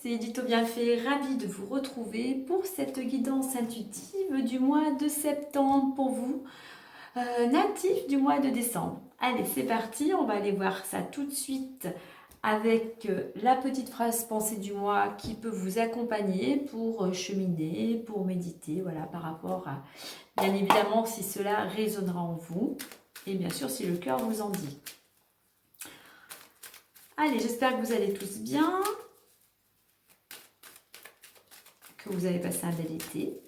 C'est Édito Bienfait, ravie de vous retrouver pour cette guidance intuitive du mois de septembre pour vous, natifs du mois de décembre. Allez, c'est parti, on va aller voir ça tout de suite avec la petite phrase pensée du mois qui peut vous accompagner pour cheminer, pour méditer, voilà, par rapport à, bien évidemment, si cela résonnera en vous et bien sûr si le cœur vous en dit. Allez, j'espère que vous allez tous bien. Que vous avez passé un bel été,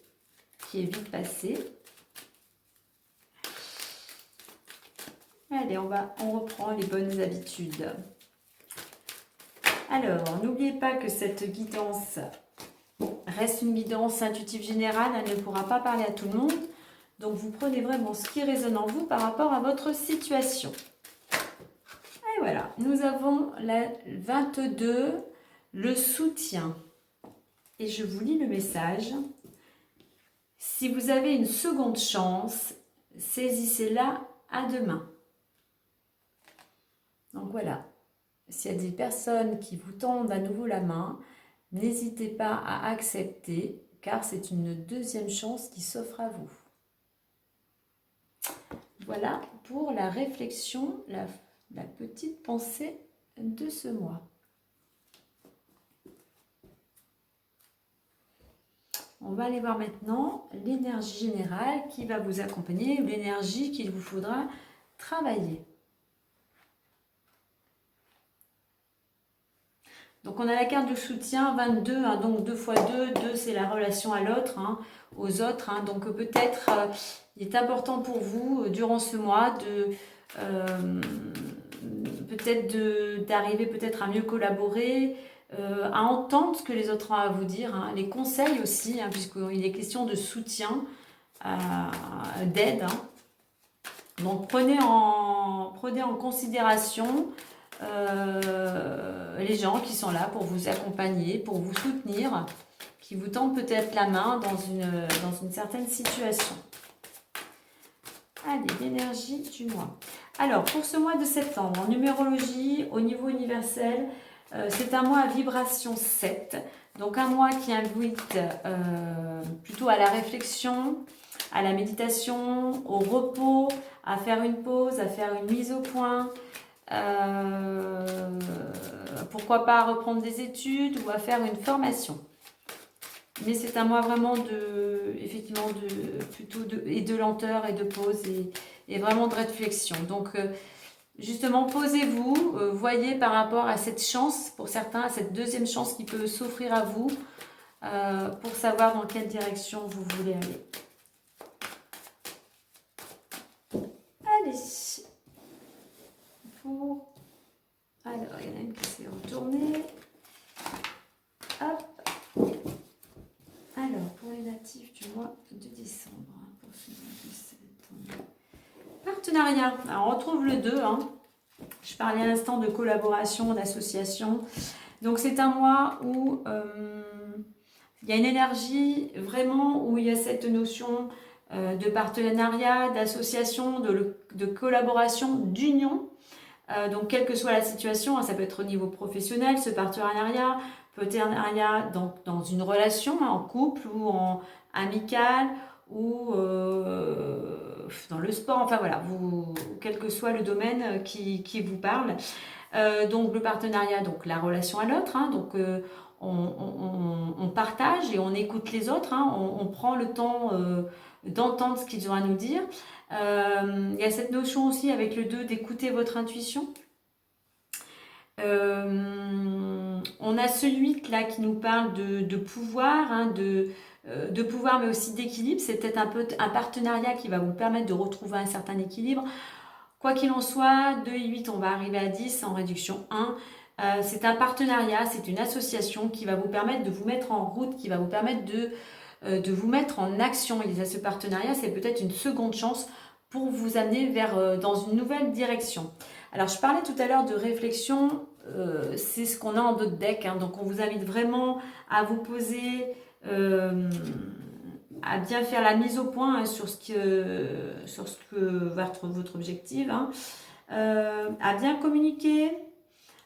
qui est vite passé. Allez, on reprend les bonnes habitudes. Alors, n'oubliez pas que cette guidance reste une guidance intuitive générale, elle ne pourra pas parler à tout le monde. Donc, vous prenez vraiment ce qui résonne en vous par rapport à votre situation. Et voilà, nous avons la 22, le soutien. Et je vous lis le message. Si vous avez une seconde chance, saisissez-la à deux mains. Donc voilà, s'il y a des personnes qui vous tendent à nouveau la main, n'hésitez pas à accepter, car c'est une deuxième chance qui s'offre à vous. Voilà pour la réflexion, la petite pensée de ce mois. On va aller voir maintenant l'énergie générale qui va vous accompagner, l'énergie qu'il vous faudra travailler. Donc on a la carte de soutien 22, hein, donc 2 x 2, 2 c'est la relation à l'autre, hein, aux autres. Hein, donc peut-être il est important pour vous durant ce mois d'arriver peut-être à mieux collaborer, à entendre ce que les autres ont à vous dire, hein, les conseils aussi, hein, puisqu'il est question de soutien, d'aide. Hein. Donc prenez en considération les gens qui sont là pour vous accompagner, pour vous soutenir, qui vous tendent peut-être la main dans une certaine situation. Allez, l'énergie du mois. Alors, pour ce mois de septembre, en numérologie, au niveau universel, c'est un mois à vibration 7, donc un mois qui invite plutôt à la réflexion, à la méditation, au repos, à faire une pause, à faire une mise au point, pourquoi pas reprendre des études ou à faire une formation. Mais c'est un mois vraiment de lenteur et de pause et vraiment de réflexion. Donc, justement, posez-vous, voyez par rapport à cette chance, pour certains, à cette deuxième chance qui peut s'offrir à vous, pour savoir dans quelle direction vous voulez aller. Allez. Alors, il y en a une qui s'est retournée. Hop. Alors, pour les natifs du mois de décembre, pour ce mois de septembre. Partenariat. Alors, on retrouve le 2. Hein. Je parlais à l'instant de collaboration, d'association. Donc, c'est un mois où il y a une énergie vraiment où il y a cette notion de partenariat, d'association, de collaboration, d'union. Donc, quelle que soit la situation, hein, ça peut être au niveau professionnel, ce partenariat dans une relation, hein, en couple ou en amical ou dans le sport, enfin voilà, quel que soit le domaine qui vous parle. Donc le partenariat, donc la relation à l'autre, hein, donc on partage et on écoute les autres, hein, on prend le temps d'entendre ce qu'ils ont à nous dire. Il y a cette notion aussi avec le 2 d'écouter votre intuition. On a ce 8 là qui nous parle de pouvoir, hein, de pouvoir mais aussi d'équilibre. C'est peut-être un peu un partenariat qui va vous permettre de retrouver un certain équilibre. Quoi qu'il en soit, 2 et 8, on va arriver à 10 en réduction 1. C'est un partenariat, c'est une association qui va vous permettre de vous mettre en route, qui va vous permettre de vous mettre en action. Et ce partenariat, c'est peut-être une seconde chance pour vous amener dans une nouvelle direction. Alors, je parlais tout à l'heure de réflexion, c'est ce qu'on a en d'autres decks, hein, donc on vous invite vraiment à vous poser, à bien faire la mise au point, hein, sur ce que va être votre objectif, hein, à bien communiquer,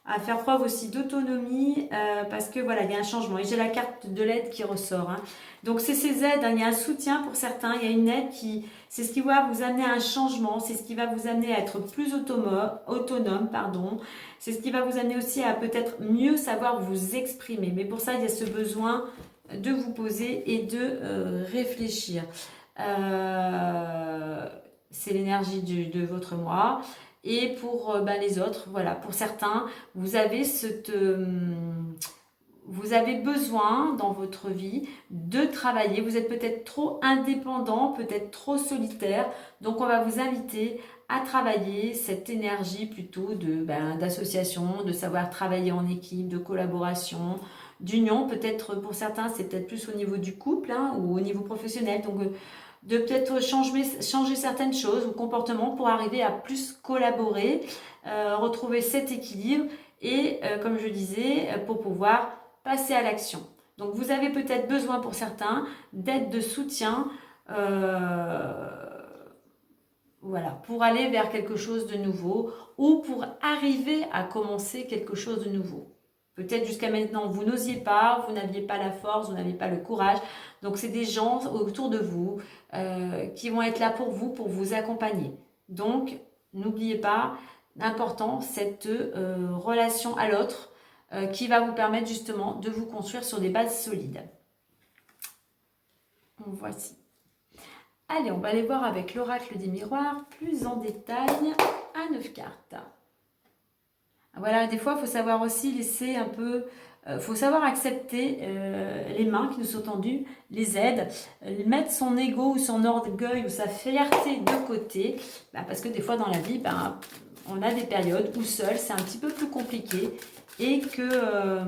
à faire preuve aussi d'autonomie, parce que voilà, il y a un changement. Et j'ai la carte de l'aide qui ressort, hein. Donc c'est ces aides, hein, il y a un soutien pour certains, il y a une aide c'est ce qui va vous amener à un changement, c'est ce qui va vous amener à être plus autonome, pardon. C'est ce qui va vous amener aussi à peut-être mieux savoir vous exprimer. Mais pour ça, il y a ce besoin de vous poser et de réfléchir. C'est l'énergie de votre moi. Et pour les autres, voilà, pour certains, vous avez vous avez besoin dans votre vie de travailler. Vous êtes peut-être trop indépendant, peut-être trop solitaire. Donc on va vous inviter à travailler cette énergie plutôt d'association, de savoir travailler en équipe, de collaboration, d'union. Peut-être pour certains, c'est peut-être plus au niveau du couple, hein, ou au niveau professionnel. Donc de peut-être changer certaines choses ou comportements pour arriver à plus collaborer, retrouver cet équilibre et, comme je disais, pour pouvoir passer à l'action. Donc vous avez peut-être besoin pour certains d'aide, de soutien, voilà, pour aller vers quelque chose de nouveau ou pour arriver à commencer quelque chose de nouveau. Peut-être jusqu'à maintenant, vous n'osiez pas, vous n'aviez pas la force, vous n'aviez pas le courage. Donc, c'est des gens autour de vous qui vont être là pour vous accompagner. Donc, n'oubliez pas, important, cette relation à l'autre qui va vous permettre justement de vous construire sur des bases solides. Voici. Allez, on va aller voir avec l'oracle des miroirs plus en détail à 9 cartes. Voilà, des fois, il faut savoir aussi laisser un peu, faut savoir accepter les mains qui nous sont tendues, les aides, mettre son ego ou son orgueil ou sa fierté de côté, parce que des fois dans la vie, on a des périodes où seul, c'est un petit peu plus compliqué et que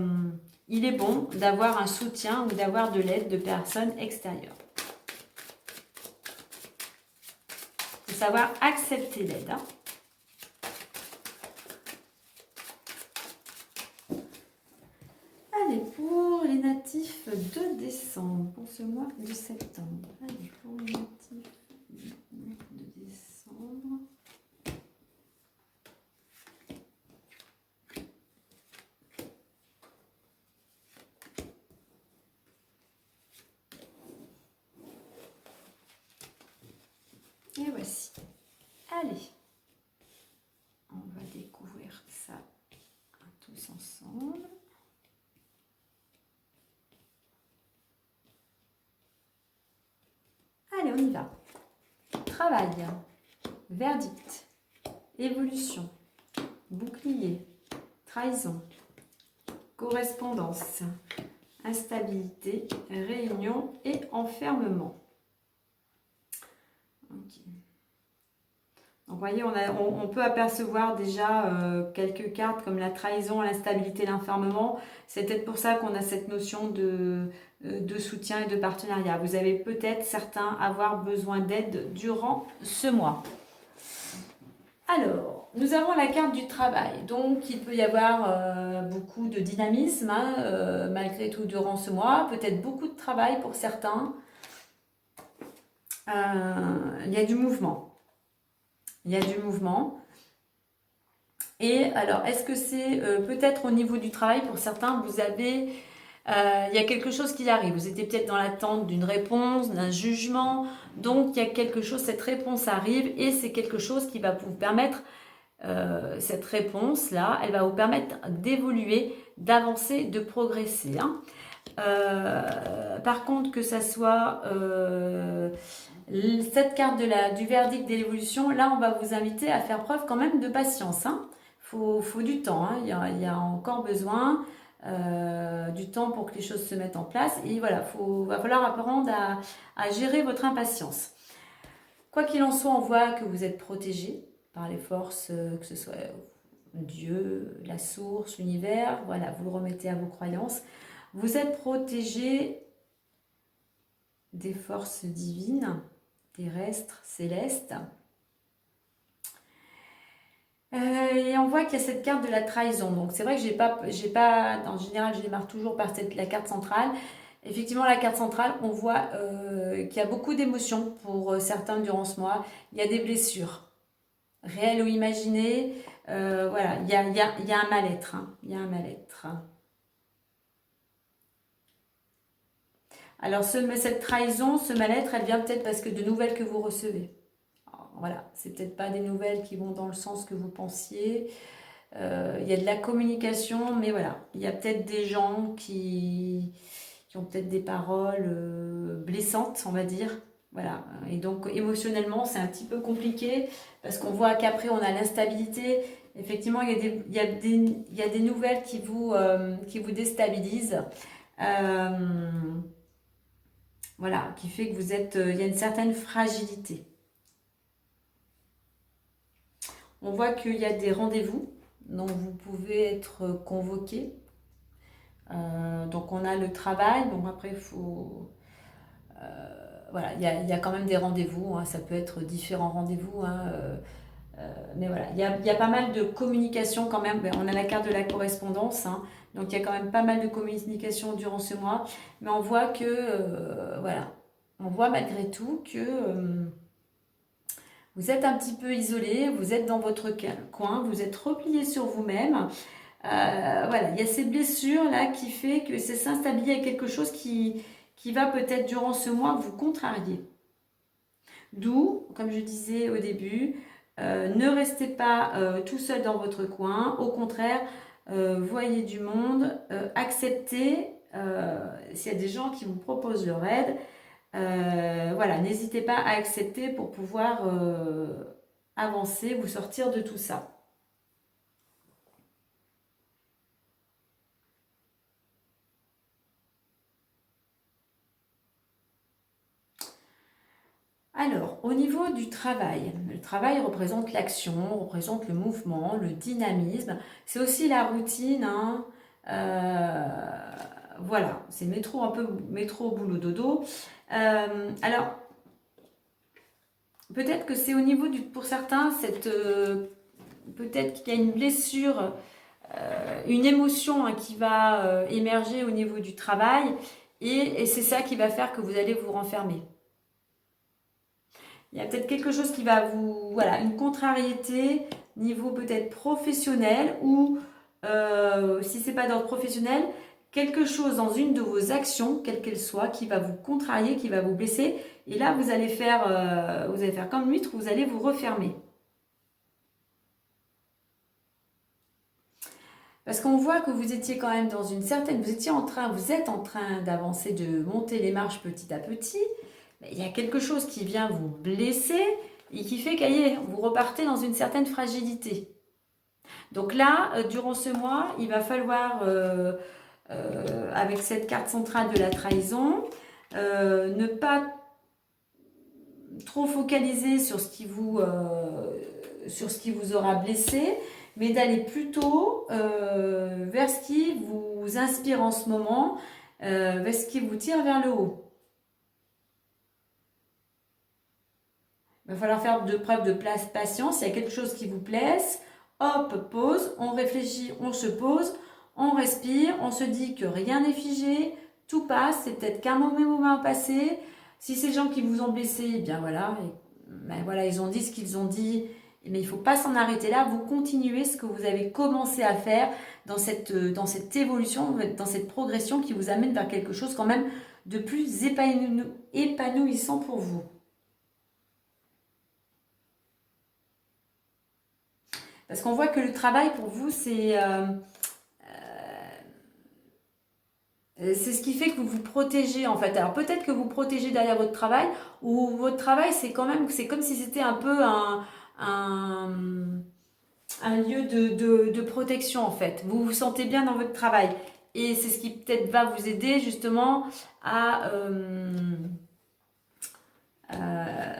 il est bon d'avoir un soutien ou d'avoir de l'aide de personnes extérieures. Il faut savoir accepter l'aide, hein. Allez, pour les natifs de décembre, pour ce mois de septembre. Allez, pour les natifs de décembre. Et voici. Allez, on va découvrir ça tous ensemble. Allez, on y va. Travail, verdict, évolution, bouclier, trahison, correspondance, instabilité, réunion et enfermement. Okay. Donc, vous voyez, on peut apercevoir déjà quelques cartes comme la trahison, l'instabilité, l'enfermement. C'est peut-être pour ça qu'on a cette notion de soutien et de partenariat. Vous avez peut-être certains avoir besoin d'aide durant ce mois. Alors, nous avons la carte du travail. Donc, il peut y avoir beaucoup de dynamisme, hein, malgré tout durant ce mois. Peut-être beaucoup de travail pour certains. Il y a du mouvement. Il y a du mouvement. Et alors, est-ce que c'est peut-être au niveau du travail, pour certains, vous avez, il y a quelque chose qui arrive. Vous étiez peut-être dans l'attente d'une réponse, d'un jugement. Donc, il y a quelque chose, cette réponse arrive et c'est quelque chose qui va vous permettre, cette réponse-là, elle va vous permettre d'évoluer, d'avancer, de progresser, hein. Par contre, que ça soit cette carte du verdict de l'évolution, là on va vous inviter à faire preuve quand même de patience, hein. Faut du temps, hein. Il y a encore besoin du temps pour que les choses se mettent en place et voilà, va falloir apprendre à gérer votre impatience. Quoi qu'il en soit, on voit que vous êtes protégé par les forces, que ce soit Dieu, la source, l'univers, voilà, vous le remettez à vos croyances. Vous êtes protégé des forces divines, terrestres, célestes. Et on voit qu'il y a cette carte de la trahison. Donc c'est vrai que en général, je démarre toujours par la carte centrale. Effectivement, la carte centrale, on voit qu'il y a beaucoup d'émotions pour certains durant ce mois. Il y a des blessures, réelles ou imaginées. Voilà, il y a un mal-être, hein. Il y a un mal-être. Alors cette trahison, ce mal-être, elle vient peut-être parce que de nouvelles que vous recevez. Alors, voilà, c'est peut-être pas des nouvelles qui vont dans le sens que vous pensiez. Il y a de la communication, mais voilà, il y a peut-être des gens qui ont peut-être des paroles blessantes, on va dire. Voilà, et donc émotionnellement, c'est un petit peu compliqué parce qu'on voit qu'après, on a l'instabilité. Effectivement, il y a des nouvelles qui vous déstabilisent. Euh, voilà, qui fait que il y a une certaine fragilité. On voit qu'il y a des rendez-vous, donc vous pouvez être convoqué. Donc on a le travail, donc après il faut... voilà, il y a quand même des rendez-vous, hein, ça peut être différents rendez-vous, hein, mais voilà, il y a pas mal de communication quand même. On a la carte de la correspondance, hein, donc il y a quand même pas mal de communication durant ce mois, mais on voit que, voilà, on voit malgré tout que vous êtes un petit peu isolé, vous êtes dans votre coin, vous êtes replié sur vous-même. Voilà, il y a ces blessures là qui fait que c'est s'instabiliser à quelque chose qui va peut-être durant ce mois vous contrarier. D'où, comme je disais au début, ne restez pas tout seul dans votre coin. Au contraire, voyez du monde, acceptez s'il y a des gens qui vous proposent leur aide. Voilà, n'hésitez pas à accepter pour pouvoir avancer, vous sortir de tout ça. Alors, au niveau du travail, le travail représente l'action, représente le mouvement, le dynamisme. C'est aussi la routine, hein. Voilà, c'est métro, un peu métro, boulot, dodo. Alors, peut-être que c'est au niveau pour certains, peut-être qu'il y a une blessure, une émotion, hein, qui va émerger au niveau du travail, et c'est ça qui va faire que vous allez vous renfermer. Il y a peut-être quelque chose qui va voilà, une contrariété niveau peut-être professionnel, ou si c'est pas d'ordre professionnel, quelque chose dans une de vos actions, quelle qu'elle soit, qui va vous contrarier, qui va vous blesser. Et là, vous allez faire comme l'huître, vous allez vous refermer. Parce qu'on voit que vous étiez quand même dans une certaine, vous êtes en train d'avancer, de monter les marches petit à petit. Mais il y a quelque chose qui vient vous blesser et qui fait qu'allez, vous repartez dans une certaine fragilité. Donc là, durant ce mois, il va falloir, avec cette carte centrale de la trahison, ne pas trop focaliser sur ce qui vous aura blessé, mais d'aller plutôt vers ce qui vous inspire en ce moment, vers ce qui vous tire vers le haut. Il va falloir faire preuve de patience. Il y a quelque chose qui vous plaise, hop, pause, on réfléchit, on se pose, on respire, on se dit que rien n'est figé, tout passe, c'est peut-être qu'un moment passé. Si c'est des gens qui vous ont blessé, eh bien voilà, ben voilà, ils ont dit ce qu'ils ont dit, mais il ne faut pas s'en arrêter là. Vous continuez ce que vous avez commencé à faire dans cette évolution, dans cette progression qui vous amène vers quelque chose quand même de plus épanouissant pour vous. Parce qu'on voit que le travail pour vous, c'est ce qui fait que vous vous protégez en fait. Alors peut-être que vous protégez derrière votre travail, ou votre travail c'est comme si c'était un peu un, un lieu de protection en fait. Vous vous sentez bien dans votre travail. Et c'est ce qui peut-être va vous aider justement à...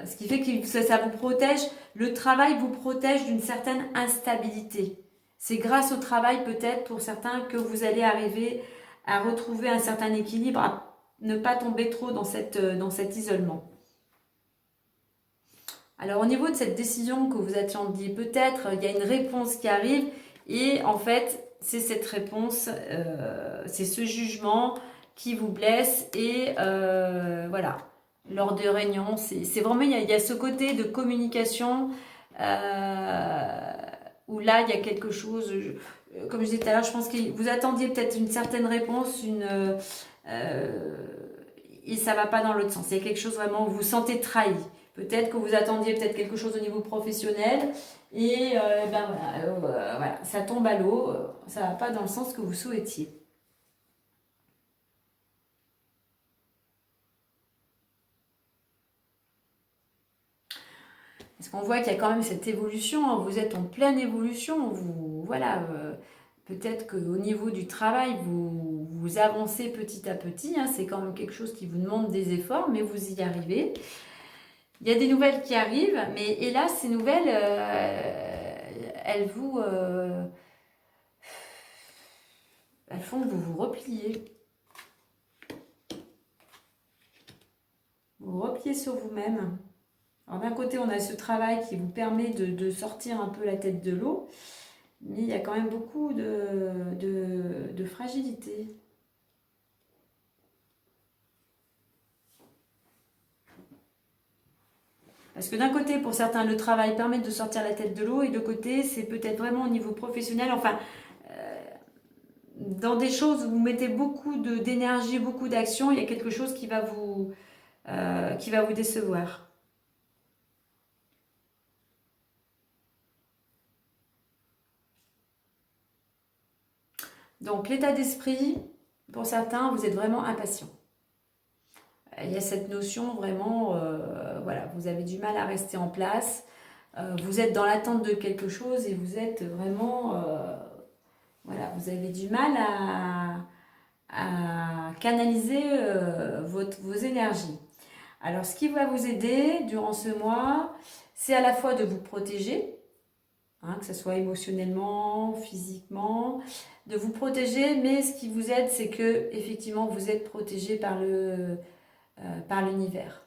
ce qui fait que ça vous protège, le travail vous protège d'une certaine instabilité. C'est grâce au travail peut-être pour certains que vous allez arriver à retrouver un certain équilibre, à ne pas tomber trop dans cet isolement. Alors au niveau de cette décision que vous attendiez peut-être, il y a une réponse qui arrive et en fait c'est cette réponse, c'est ce jugement qui vous blesse et voilà, lors de réunions, c'est vraiment, il y a ce côté de communication où là il y a quelque chose, comme je disais tout à l'heure, je pense que vous attendiez peut-être une certaine réponse, et ça va pas dans l'autre sens, il y a quelque chose vraiment où vous vous sentez trahi. Peut-être que vous attendiez peut-être quelque chose au niveau professionnel et ben voilà, voilà, ça tombe à l'eau, ça va pas dans le sens que vous souhaitiez. Parce qu'on voit qu'il y a quand même cette évolution, hein, vous êtes en pleine évolution, vous voilà, peut-être qu'au niveau du travail, vous avancez petit à petit, hein, c'est quand même quelque chose qui vous demande des efforts, mais vous y arrivez. Il y a des nouvelles qui arrivent, mais hélas, ces nouvelles, elles font que vous vous repliez. Vous repliez sur vous-même. Alors d'un côté, on a ce travail qui vous permet de sortir un peu la tête de l'eau, mais il y a quand même beaucoup de fragilité. Parce que d'un côté, pour certains, le travail permet de sortir la tête de l'eau, et de côté, c'est peut-être vraiment au niveau professionnel, enfin, dans des choses où vous mettez beaucoup d'énergie, beaucoup d'action, il y a quelque chose qui va vous décevoir. Donc l'état d'esprit, pour certains, vous êtes vraiment impatient. Il y a cette notion vraiment, voilà, vous avez du mal à rester en place, vous êtes dans l'attente de quelque chose et vous êtes vraiment, voilà, vous avez du mal à canaliser vos énergies. Alors ce qui va vous aider durant ce mois, c'est à la fois de vous protéger, hein, que ce soit émotionnellement, physiquement, de vous protéger, mais ce qui vous aide, c'est que effectivement vous êtes protégé par l'univers.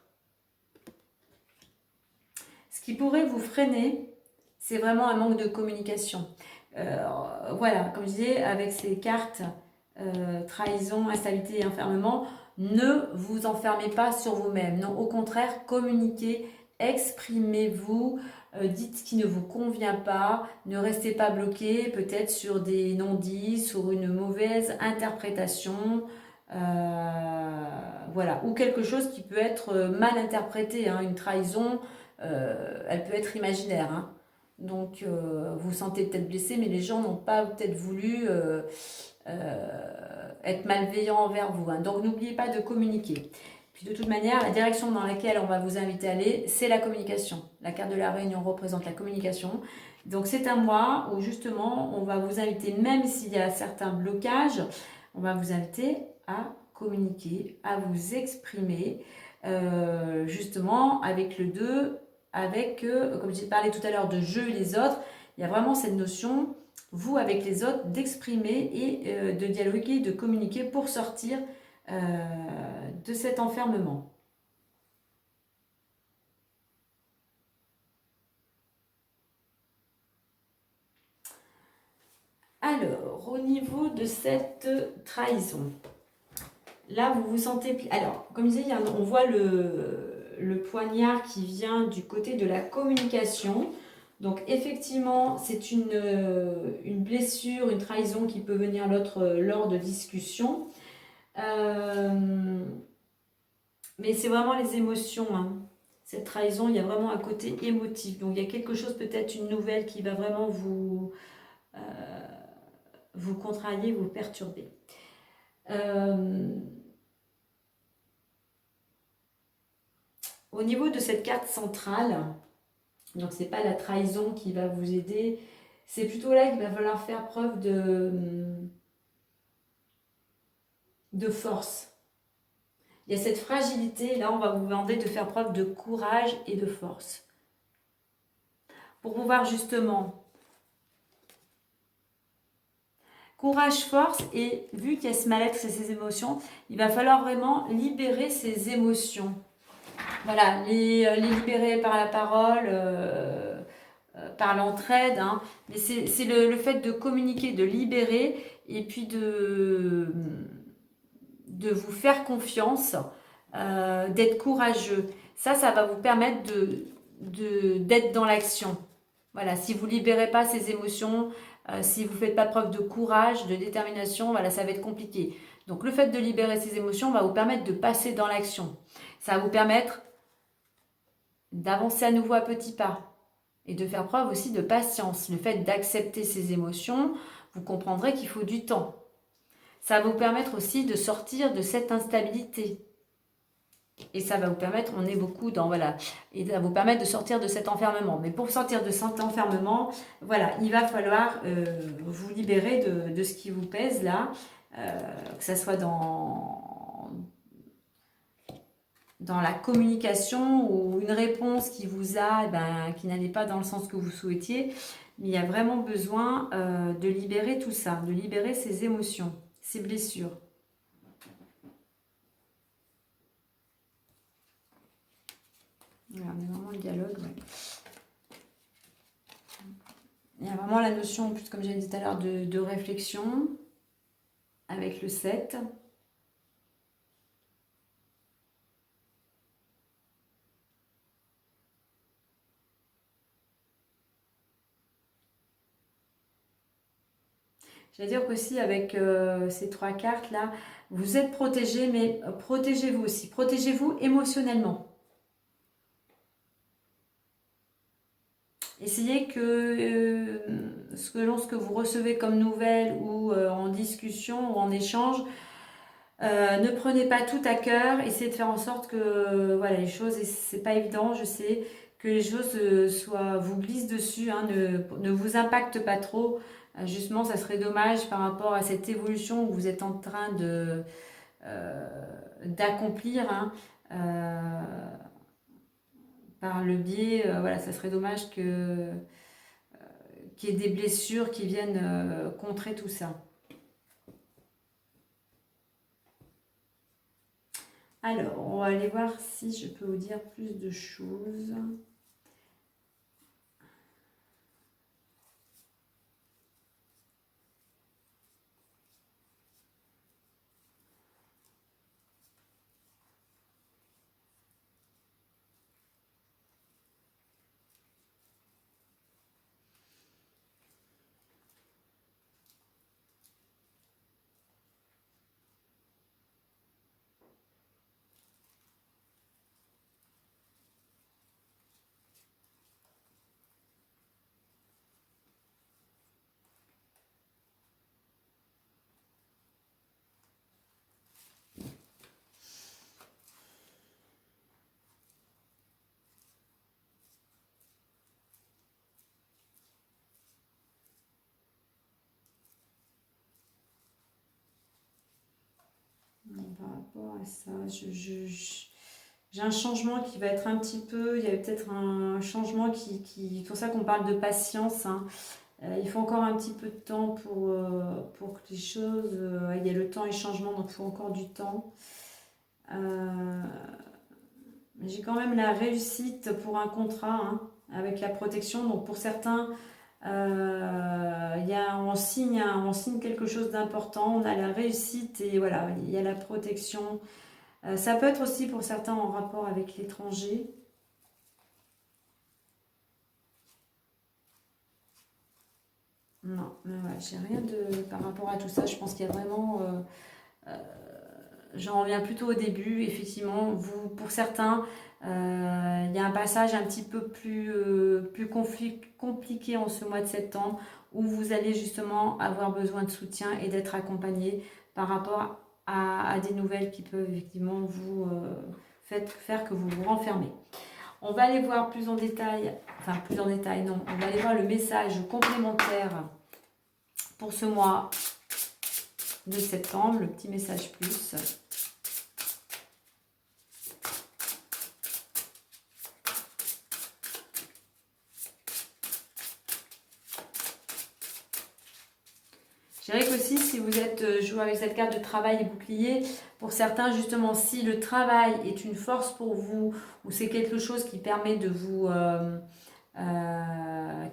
Ce qui pourrait vous freiner, c'est vraiment un manque de communication. Voilà, comme je disais, avec ces cartes trahison, instabilité et enfermement, ne vous enfermez pas sur vous-même. Non, au contraire, communiquez, exprimez-vous, dites ce qui ne vous convient pas, ne restez pas bloqué peut-être sur des non-dits, sur une mauvaise interprétation, voilà, ou quelque chose qui peut être mal interprété, hein. Une trahison, elle peut être imaginaire, hein. Donc vous vous sentez peut-être blessé, mais les gens n'ont pas peut-être voulu être malveillants envers vous, hein. Donc n'oubliez pas de communiquer. Puis de toute manière, la direction dans laquelle on va vous inviter à aller, c'est la communication. La carte de la Réunion représente la communication. Donc c'est un mois où justement on va vous inviter, même s'il y a certains blocages, on va vous inviter à communiquer, à vous exprimer, justement avec le 2, avec, comme j'ai parlé tout à l'heure de jeu et les autres, il y a vraiment cette notion, vous avec les autres, d'exprimer et de dialoguer, de communiquer pour sortir de cet enfermement. Alors, au niveau de cette trahison, là, vous vous sentez... Alors, comme je disais, on voit le poignard qui vient du côté de la communication. Donc, effectivement, c'est une blessure, une trahison qui peut venir lors de discussions. Mais c'est vraiment les émotions, hein. Cette trahison, il y a vraiment un côté émotif. Donc, il y a quelque chose, peut-être une nouvelle qui va vraiment vous contrarier, vous perturber. Au niveau de cette carte centrale, donc c'est pas la trahison qui va vous aider, c'est plutôt là qu'il va falloir faire preuve de force. Il y a cette fragilité, là on va vous demander de faire preuve de courage et de force. Pour pouvoir justement... Courage, force, et vu qu'il y a ce mal-être et ces émotions, il va falloir vraiment libérer ces émotions. voilà, les libérer par la parole, par l'entraide, hein. Mais c'est le fait de communiquer, de libérer, et puis de vous faire confiance, d'être courageux. Ça va vous permettre d'être dans l'action. Voilà, si vous ne libérez pas ces émotions, si vous ne faites pas preuve de courage, de détermination, voilà, ça va être compliqué. Donc le fait de libérer ces émotions va vous permettre de passer dans l'action. Ça va vous permettre d'avancer à nouveau à petits pas et de faire preuve aussi de patience. Le fait d'accepter ces émotions, vous comprendrez qu'il faut du temps. Ça va vous permettre aussi de sortir de cette instabilité. Et ça va vous permettre, on est beaucoup dans, voilà, et ça va vous permettre de sortir de cet enfermement. Mais pour sortir de cet enfermement, voilà, il va falloir vous libérer de ce qui vous pèse là, que ce soit dans la communication ou une réponse qui vous a, qui n'allait pas dans le sens que vous souhaitiez. Mais il y a vraiment besoin de libérer tout ça, de libérer ces émotions, ces blessures. Voilà, on est vraiment le dialogue, ouais. Il y a vraiment la notion, plus comme j'ai dit tout à l'heure, de réflexion avec le 7. J'allais dire qu'aussi avec ces 3 cartes-là, vous êtes protégé, mais protégez-vous aussi. Protégez-vous émotionnellement. Essayez que lorsque vous recevez comme nouvelle ou en discussion ou en échange, ne prenez pas tout à cœur. Essayez de faire en sorte que voilà, les choses, et c'est pas évident, je sais, que les choses vous glissent dessus, hein, ne vous impactent pas trop. Justement, ça serait dommage par rapport à cette évolution que vous êtes en train euh, d'accomplir, hein, par le biais, voilà, ça serait dommage qu'il y ait des blessures qui viennent contrer tout ça. Alors, on va aller voir si je peux vous dire plus de choses. Par rapport à ça, j'ai un changement qui va être un petit peu, il y a peut-être un changement c'est pour ça qu'on parle de patience, hein. Il faut encore un petit peu de temps pour que les choses, il y a le temps et le changement, donc il faut encore du temps. Mais j'ai quand même la réussite pour un contrat, hein, avec la protection, donc pour certains, on signe quelque chose d'important, on a la réussite et voilà, il y a la protection. Ça peut être aussi pour certains en rapport avec l'étranger. Non, mais ouais, j'ai rien par rapport à tout ça. Je pense qu'il y a vraiment. J'en reviens plutôt au début. Effectivement, pour certains, il y a un passage un petit peu plus compliqué en ce mois de septembre où vous allez justement avoir besoin de soutien et d'être accompagné par rapport à des nouvelles qui peuvent effectivement vous faire que vous vous renfermez. On va aller voir plus en détail, enfin plus en détail, non, on va aller voir le message complémentaire pour ce mois de septembre, le petit message plus. Je dirais qu'aussi, si vous êtes joué avec cette carte de travail et bouclier, pour certains, justement, si le travail est une force pour vous, ou c'est quelque chose qui permet de vous...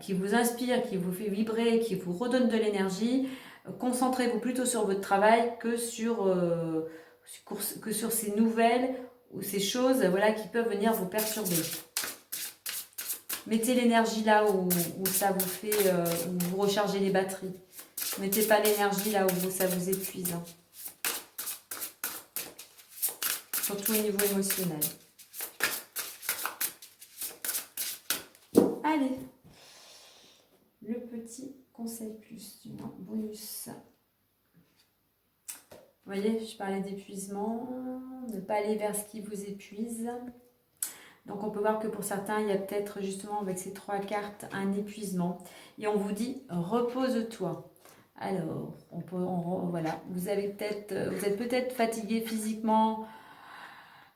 qui vous inspire, qui vous fait vibrer, qui vous redonne de l'énergie, concentrez-vous plutôt sur votre travail que sur ces nouvelles ou ces choses voilà, qui peuvent venir vous perturber. Mettez l'énergie là où ça vous fait, où vous rechargez les batteries. Mettez pas l'énergie là où ça vous épuise. Hein. Surtout au niveau émotionnel. Allez, le petit conseil plus, du moins bonus. Vous voyez, je parlais d'épuisement, ne pas aller vers ce qui vous épuise. Donc on peut voir que pour certains, il y a peut-être justement avec ces 3 cartes un épuisement. Et on vous dit repose-toi. Alors, voilà, vous êtes peut-être fatigué physiquement,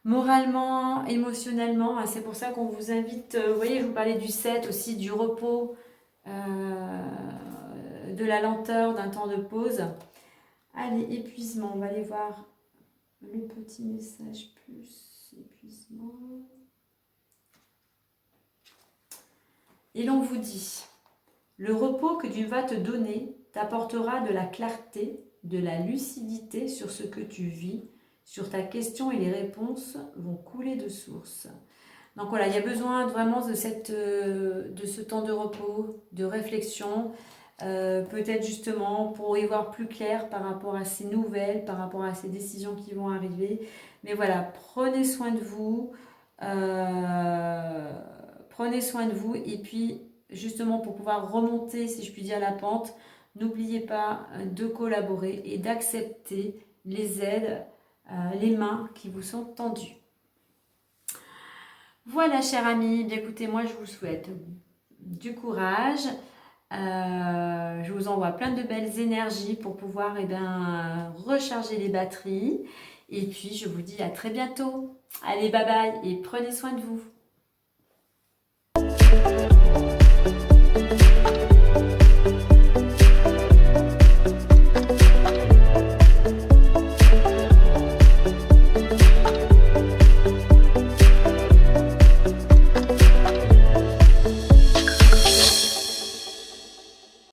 moralement, émotionnellement. C'est pour ça qu'on vous invite, vous voyez, je vous parlais du 7 aussi, du repos, de la lenteur, d'un temps de pause. Allez, épuisement, on va aller voir le petit message plus épuisement. Et l'on vous dit, le repos que Dieu va te donner t'apportera de la clarté, de la lucidité sur ce que tu vis, sur ta question et les réponses vont couler de source. Donc voilà, il y a besoin vraiment de ce temps de repos, de réflexion, peut-être justement pour y voir plus clair par rapport à ces nouvelles, par rapport à ces décisions qui vont arriver. Mais voilà, prenez soin de vous, et puis justement pour pouvoir remonter, si je puis dire, la pente, n'oubliez pas de collaborer et d'accepter les aides, les mains qui vous sont tendues. Voilà, chers amis, bien écoutez, moi je vous souhaite du courage. Je vous envoie plein de belles énergies pour pouvoir recharger les batteries. Et puis je vous dis à très bientôt. Allez, bye bye et prenez soin de vous.